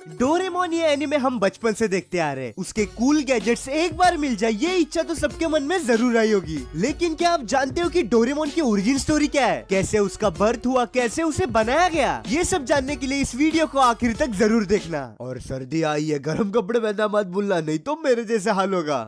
Doraemon ये anime हम बचपन से देखते आ रहे हैं। उसके कूल गैजेट्स एक बार मिल जाए ये इच्छा तो सबके मन में जरूर आई होगी। लेकिन क्या आप जानते हो कि डोरेमोन की ओरिजिन स्टोरी क्या है, कैसे उसका बर्थ हुआ, कैसे उसे बनाया गया? ये सब जानने के लिए इस वीडियो को आखिर तक जरूर देखना। और सर्दी आई है, गर्म कपड़े पहनना मत भूलना, नहीं तो मेरे जैसे हाल होगा।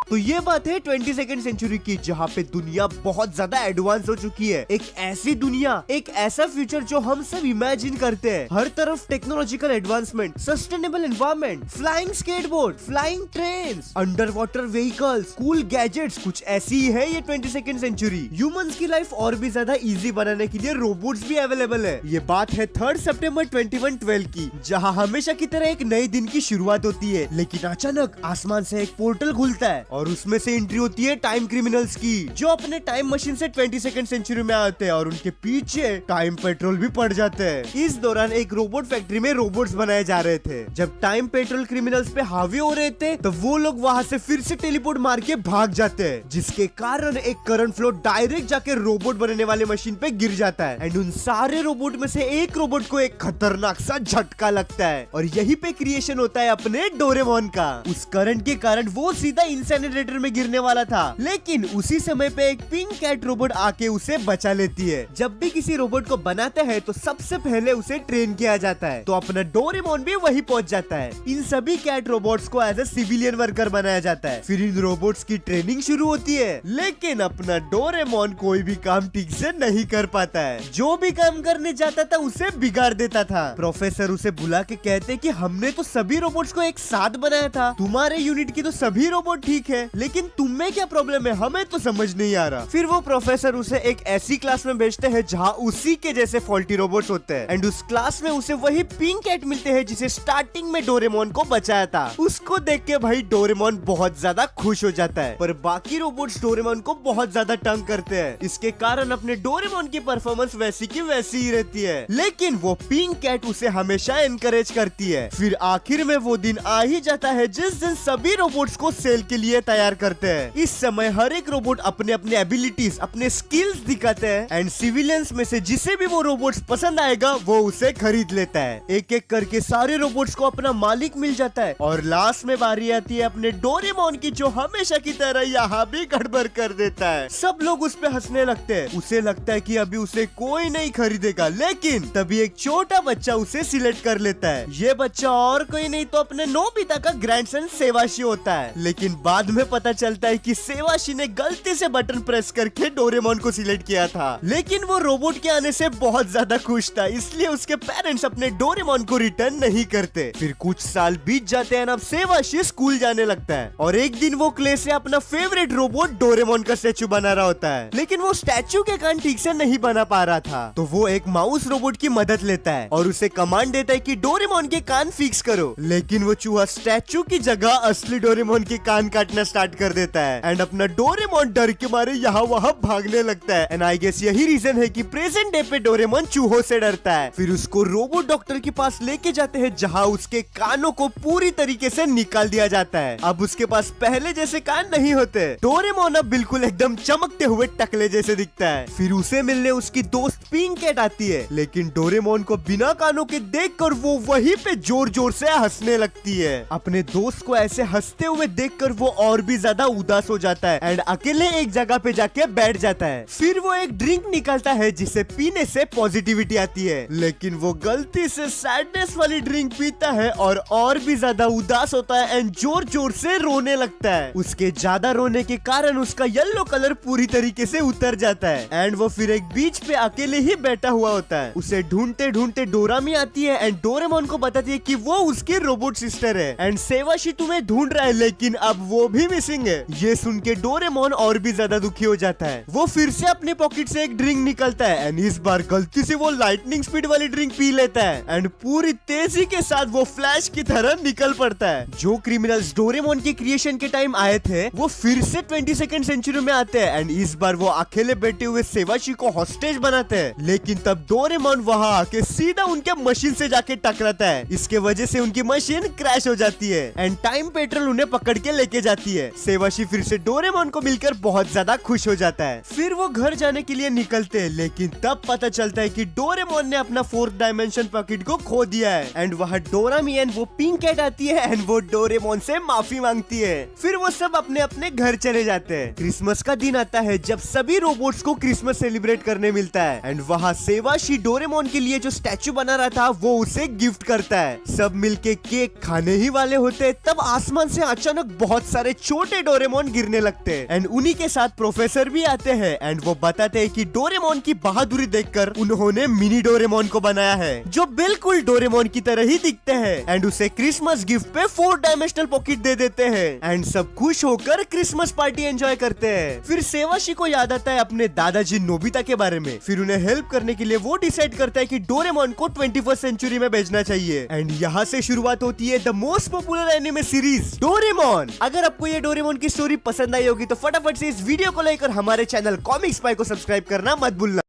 तो ये बात है 22वीं सेंचुरी की, जहाँ पे दुनिया बहुत ज्यादा एडवांस हो चुकी है। एक ऐसी दुनिया, एक ऐसा फ्यूचर जो हम सब इमेजिन करते हैं। हर तरफ technological advancement, sustainable environment, flying skateboard, flying trains, under water vehicles, cool gadgets, कुछ ऐसी ही है ये 22वीं सेंचुरी। ह्यूमंस की लाइफ और भी ज्यादा इजी बनाने के लिए रोबोट्स भी अवेलेबल है। ये बात है 3 सितंबर 2112 की, जहाँ हमेशा की तरह एक नए दिन की शुरुआत होती है। लेकिन अचानक आसमान से एक पोर्टल खुलता है और उसमें से एंट्री होती है टाइम क्रिमिनल्स की, जो अपने टाइम मशीन से 22वीं सेंचुरी में आते हैं और उनके पीछे टाइम पेट्रोल भी पड़ जाते हैं। इस दौरान एक रोबोट फैक्ट्री में रोबोट्स बनाए जा रहे थे। जब टाइम पेट्रोल क्रिमिनल्स पे हावी हो रहे थे तो वो लोग वहाँ से फिर से टेलीपोर्ट मार के भाग जाते हैं, जिसके कारण एक करंट फ्लो डायरेक्ट जाके रोबोट बनने वाले मशीन पे गिर जाता है। एंड उन सारे रोबोट में से एक रोबोट को एक खतरनाक सा झटका लगता है और यही पे क्रिएशन होता है अपने डोरेमोन का। उस करंट के कारण वो सीधा इंसिनरेटर में गिरने वाला था, लेकिन उसी समय पे एक पिंक कैट रोबोट आके उसे बचा लेती है। जब भी किसी रोबोट को बनाते हैं तो सबसे पहले उसे ट्रेन किया जाता है, तो अपना डोरेमोन भी वही पहुंच जाता है। इन सभी कैट रोबोट्स को एज ए सिविलियन वर्कर बनाया जाता है। फिर इन रोबोट्स की ट्रेनिंग शुरू होती है, लेकिन अपना डोरेमोन कोई भी काम ठीक से नहीं कर पाता है। जो भी काम करने जाता था उसे बिगाड़ देता था। प्रोफेसर उसे बुला के कहते कि हमने तो सभी रोबोट्स को एक साथ बनाया था, तुम्हारे यूनिट की तो सभी रोबोट ठीक है, लेकिन तुम में क्या प्रॉब्लम है, हमें तो समझ नहीं आ रहा। फिर वो प्रोफेसर उसे एक ऐसी क्लास में भेजते हैं जहाँ उसी के जैसे फॉल्टी रोबोट्स होते हैं। एंड उस क्लास में उसे वही पिंक कैट मिलते हैं जिसे स्टार्टिंग में डोरेमोन को बचाया था। उसको देख के भाई डोरेमोन बहुत ज्यादा खुश हो जाता है, पर बाकी रोबोट्स डोरेमोन को बहुत ज्यादा तंग करते हैं। इसके कारण अपने डोरेमोन की परफॉर्मेंस वैसी की वैसी ही रहती है, लेकिन वो पिंक कैट उसे हमेशा एनकरेज करती है। फिर आखिर में वो दिन आ ही जाता है जिस दिन सभी रोबोट्स को सेल के लिए तैयार करते हैं। इस समय हर एक रोबोट अपने अपने एबिलिटीज, अपने स्किल्स दिखाते हैं एंड सिविलियंस में से जिसे भी वो रोबोट्स पसंद आएगा वो उसे खरीद लेता है। एक एक करके सारे रोबोट्स को अपना मालिक मिल जाता है और लास्ट में बारी आती है अपने डोरेमोन की, जो हमेशा की तरह यहाँ भी गड़बड़ कर देता है। सब लोग उस पे हंसने लगते हैं। उसे लगता है कि अभी उसे कोई नहीं खरीदेगा, लेकिन तभी एक छोटा बच्चा उसे सिलेक्ट कर लेता है। ये बच्चा और कोई नहीं तो अपने नोबिता का ग्रैंडसन सेवाशी होता है। लेकिन बाद में पता चलता है कि सेवाशी ने गलती से बटन प्रेस करके डोरेमोन को सिलेक्ट किया था, लेकिन वो रोबोट के आने से बहुत ज्यादा खुश था, इसलिए उसके पेरेंट्स अपने डोरेमोन को रिटर्न नहीं करते। फिर कुछ साल बीत जाते हैं, अब सेवाशी स्कूल जाने लगता है और एक दिन वो क्ले से अपना फेवरेट रोबोट डोरेमोन का स्टैचू बना रहा होता है, लेकिन वो स्टैचू के कान ठीक से नहीं बना पा रहा था। तो वो एक माउस रोबोट की मदद लेता है और उसे कमांड देता है कि डोरेमोन के कान फिक्स करो, लेकिन वो चूहा स्टैचू की जगह असली डोरेमोन के कान काटना स्टार्ट कर देता है एंड अपना डोरेमोन डर के मारे यहाँ वहाँ भागने लगता है। एंड आई गेस यही रीजन है कि प्रेजेंट डे पे डोरेमोन चूहों से डरता है। फिर उसको रोबोट डॉक्टर के पास लेके जाते हैं, जहाँ उसके कानों को पूरी तरीके से निकाल दिया जाता है। अब उसके पास पहले जैसे कान नहीं होते। डोरेमोन अब बिल्कुल एकदम चमकते हुए टकले जैसे दिखता है। फिर उसे मिलने उसकी दोस्त पिंक कैट आती है, लेकिन डोरेमोन को बिना कानों के देखकर वो वहीं पे जोर जोर से हंसने लगती है। अपने दोस्त को ऐसे हंसते हुए देखकर वो और भी ज्यादा उदास हो जाता है एंड अकेले एक जगह पे जाके बैठ जाता है। फिर वो एक ड्रिंक निकालता है जिसे पीने से पॉजिटिविटी आती है, लेकिन वो गलती से सैडनेस वाली ड्रिंक पीता है और भी ज्यादा उदास होता है एंड जोर जोर से रोने लगता है। उसके ज्यादा रोने के कारण उसका येलो कलर पूरी तरीके से उतर जाता है एंड वो फिर एक बीच पे अकेले ही बैठा हुआ होता है। उसे ढूंढते ढूंढते डोरामी आती है एंड डोरेमोन को बताती है कि वो उसकी रोबोट सिस्टर है एंड सेवाशी तुम्हें ढूंढ रहा है, लेकिन अब वो भी मिसिंग है। ये सुन के डोरेमोन और भी ज्यादा दुखी हो जाता है। वो फिर से अपने पॉकेट से एक ड्रिंक निकलता है एंड इस बार गलती से वो लाइटनिंग स्पीड वाली ड्रिंक पी लेता है एंड पूरी तेजी के साथ वो फ्लैश की तरह निकल पड़ता है। जो क्रिमिनल्स डोरेमोन के क्रिएशन के टाइम आए थे वो फिर से 22वीं सेंचुरी में आते हैं एंड इस बार वो अकेले बैठे हुए सेवाशी को हॉस्टेज बनाते हैं, लेकिन तब डोरेमोन वहाँ आके सीधा उनके मशीन से जाके टकराता है। इसके वजह से उनकी मशीन क्रैश हो जाती है एंड टाइम पेट्रोल उन्हें पकड़ के लेके जाती है। सेवाशी फिर से डोरेमोन को मिलकर बहुत ज्यादा खुश हो जाता है। फिर वो घर जाने के लिए निकलते हैं, लेकिन तब पता चलता है कि डोरेमोन ने अपना 4th डायमेंशन पॉकेट को खो दिया है। एंड वहाँ डोरामी एंड वो पिंक कैट आती है एंड वो डोरेमोन से माफी मांगती है। फिर वो सब अपने अपने घर चले जाते हैं। क्रिसमस का दिन आता है जब सभी रोबोट्स को क्रिसमस सेलिब्रेट करने मिलता है। एंड वहाँ सेवाशी डोरेमोन के लिए जो स्टैचू बना रहा था वो उसे गिफ्ट करता है। सब मिलके केक खाने ही वाले होते, तब आसमान से अचानक बहुत सारे छोटे डोरेमोन गिरने लगते हैं। एंड उन्हीं के साथ प्रोफेसर भी आते हैं एंड वो बताते हैं कि डोरेमोन की बहादुरी देखकर उन्होंने मिनी डोरेमोन को बनाया है जो बिल्कुल डोरेमोन की तरह ही दिखते हैं। एंड उसे क्रिसमस गिफ्ट पे 4 डायमेंशनल पॉकेट दे देते हैं। एंड सब खुश होकर क्रिसमस पार्टी एंजॉय करते हैं। फिर सेवाशी को याद आता है अपने दादाजी नोबिता के बारे में। फिर उन्हें हेल्प करने के लिए वो डिसाइड करता है कि डोरेमोन को 21st सेंचुरी में भेजना चाहिए। एंड यहाँ से शुरुआत होती है the most popular anime series Doraemon. अगर आपको ये डोरेमोन की स्टोरी पसंद आई होगी तो फटाफट से इस वीडियो को लाइक और हमारे चैनल कॉमिक स्पाई को सब्सक्राइब करना मत भूलना।